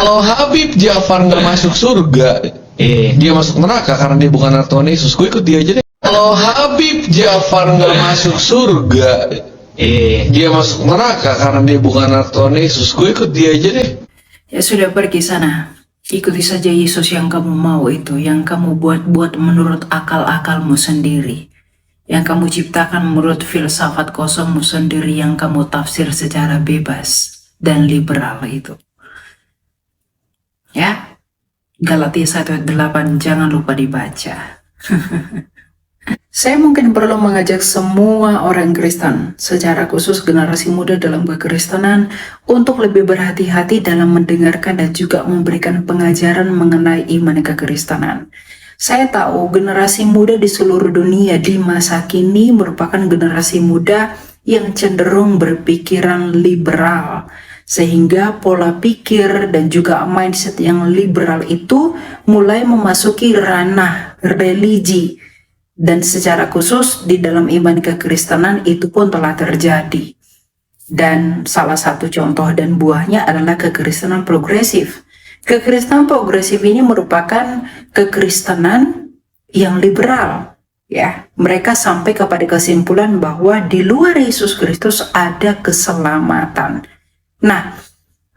Kalau Habib Jafar nggak masuk surga, dia masuk neraka karena dia bukan anak Tuhan Yesus. Gue ikut dia aja deh. Kalau Habib Jafar nggak masuk surga, dia masuk neraka karena dia bukan anak Tuhan Yesus. Gue ikut dia aja deh. Ya sudah, pergi sana. Ikuti saja Yesus yang kamu mau itu, yang kamu buat-buat menurut akal-akalmu sendiri, yang kamu ciptakan menurut filsafat kosongmu sendiri, yang kamu tafsir secara bebas dan liberal itu. Ya, Galatia 1:8 jangan lupa dibaca. Saya mungkin perlu mengajak semua orang Kristen, secara khusus generasi muda dalam kekristenan, untuk lebih berhati-hati dalam mendengarkan dan juga memberikan pengajaran mengenai iman kekristenan. Saya tahu generasi muda di seluruh dunia di masa kini merupakan generasi muda yang cenderung berpikiran liberal, sehingga pola pikir dan juga mindset yang liberal itu mulai memasuki ranah religi. Dan secara khusus di dalam iman kekristenan itu pun telah terjadi. Dan salah satu contoh dan buahnya adalah kekristenan progresif. Kekristenan progresif ini merupakan kekristenan yang liberal. Ya, mereka sampai kepada kesimpulan bahwa di luar Yesus Kristus ada keselamatan. Nah,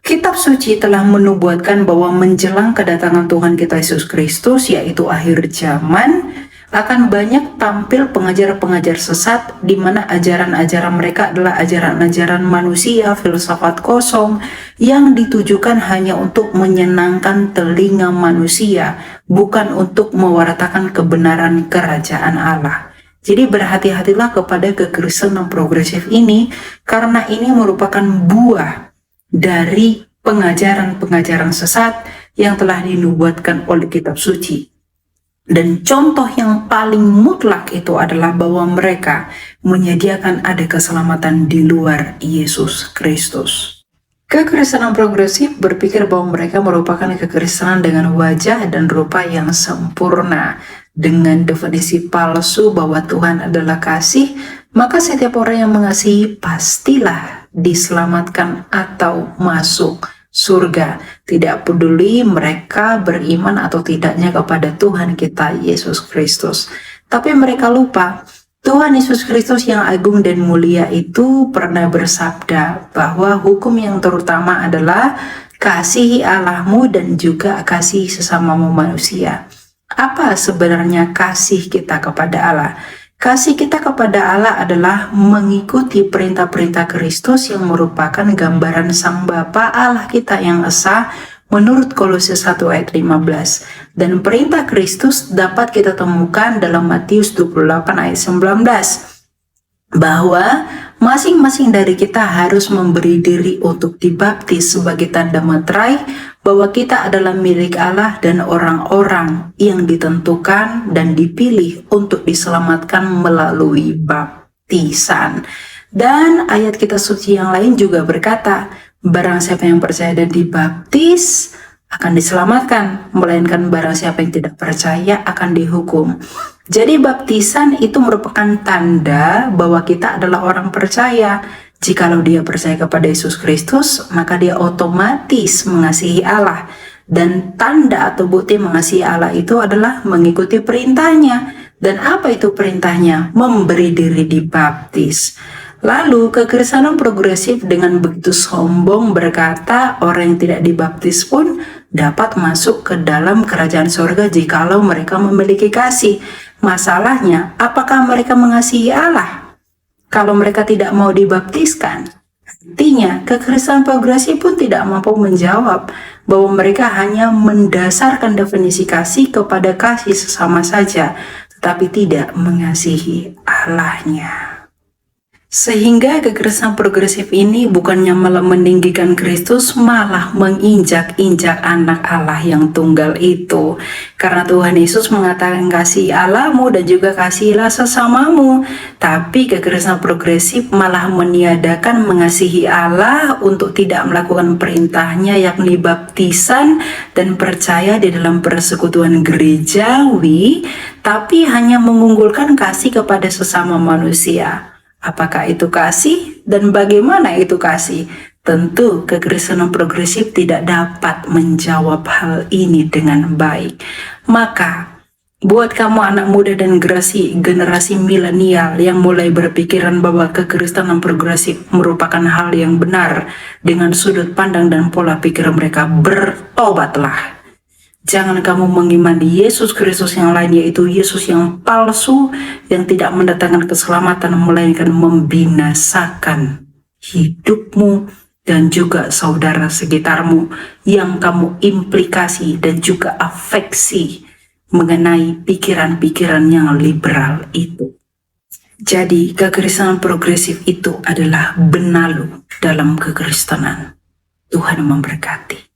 Kitab Suci telah menubuatkan bahwa menjelang kedatangan Tuhan kita Yesus Kristus, yaitu akhir zaman, akan banyak tampil pengajar-pengajar sesat di mana ajaran-ajaran mereka adalah ajaran-ajaran manusia, filsafat kosong yang ditujukan hanya untuk menyenangkan telinga manusia, bukan untuk mewartakan kebenaran kerajaan Allah. Jadi berhati-hatilah kepada kekristenan progresif ini, karena ini merupakan buah dari pengajaran-pengajaran sesat yang telah dinubuatkan oleh Kitab Suci. Dan contoh yang paling mutlak itu adalah bahwa mereka menyediakan ada keselamatan di luar Yesus Kristus. Kekristenan progresif berpikir bahwa mereka merupakan kekristenan dengan wajah dan rupa yang sempurna. Dengan definisi palsu bahwa Tuhan adalah kasih, maka setiap orang yang mengasihi pastilah diselamatkan atau masuk surga, tidak peduli mereka beriman atau tidaknya kepada Tuhan kita Yesus Kristus. Tapi mereka lupa, Tuhan Yesus Kristus yang agung dan mulia itu pernah bersabda bahwa hukum yang terutama adalah kasihi Allahmu dan juga kasihi sesamamu manusia. Apa sebenarnya kasih kita kepada Allah? Kasih kita kepada Allah adalah mengikuti perintah-perintah Kristus yang merupakan gambaran Sang Bapa Allah kita yang esa menurut Kolose 1 ayat 15. Dan perintah Kristus dapat kita temukan dalam Matius 28 ayat 19. Bahwa masing-masing dari kita harus memberi diri untuk dibaptis sebagai tanda materai bahwa kita adalah milik Allah dan orang-orang yang ditentukan dan dipilih untuk diselamatkan melalui baptisan. Dan ayat Kitab Suci yang lain juga berkata, barang siapa yang percaya dan dibaptis akan diselamatkan, melainkan barang siapa yang tidak percaya akan dihukum. Jadi baptisan itu merupakan tanda bahwa kita adalah orang percaya. Jikalau dia percaya kepada Yesus Kristus, maka dia otomatis mengasihi Allah. Dan tanda atau bukti mengasihi Allah itu adalah mengikuti perintahnya. Dan apa itu perintahnya? Memberi diri dibaptis. Lalu kekristenan progresif dengan begitu sombong berkata orang yang tidak dibaptis pun dapat masuk ke dalam kerajaan surga jikalau mereka memiliki kasih. Masalahnya, apakah mereka mengasihi Allah kalau mereka tidak mau dibaptiskan? Artinya, kekristenan progresif pun tidak mampu menjawab bahwa mereka hanya mendasarkan definisi kasih kepada kasih sesama saja, tetapi tidak mengasihi Allahnya. Sehingga kekristenan progresif ini bukannya malah meninggikan Kristus, malah menginjak-injak anak Allah yang tunggal itu. Karena Tuhan Yesus mengatakan kasih Allahmu dan juga kasihilah sesamamu. Tapi kekristenan progresif malah meniadakan mengasihi Allah untuk tidak melakukan perintahnya, yakni baptisan dan percaya di dalam persekutuan gerejawi, tapi hanya mengunggulkan kasih kepada sesama manusia. Apakah itu kasih dan bagaimana itu kasih? Tentu kekristenan progresif tidak dapat menjawab hal ini dengan baik. Maka, buat kamu anak muda dan generasi milenial yang mulai berpikiran bahwa kekristenan progresif merupakan hal yang benar dengan sudut pandang dan pola pikir mereka, bertobatlah. Jangan kamu mengimani Yesus Kristus yang lain, yaitu Yesus yang palsu, yang tidak mendatangkan keselamatan, melainkan membinasakan hidupmu dan juga saudara sekitarmu yang kamu implikasi dan juga afeksi mengenai pikiran-pikiran yang liberal itu. Jadi kekristenan progresif itu adalah benalu dalam kekristenan. Tuhan memberkati.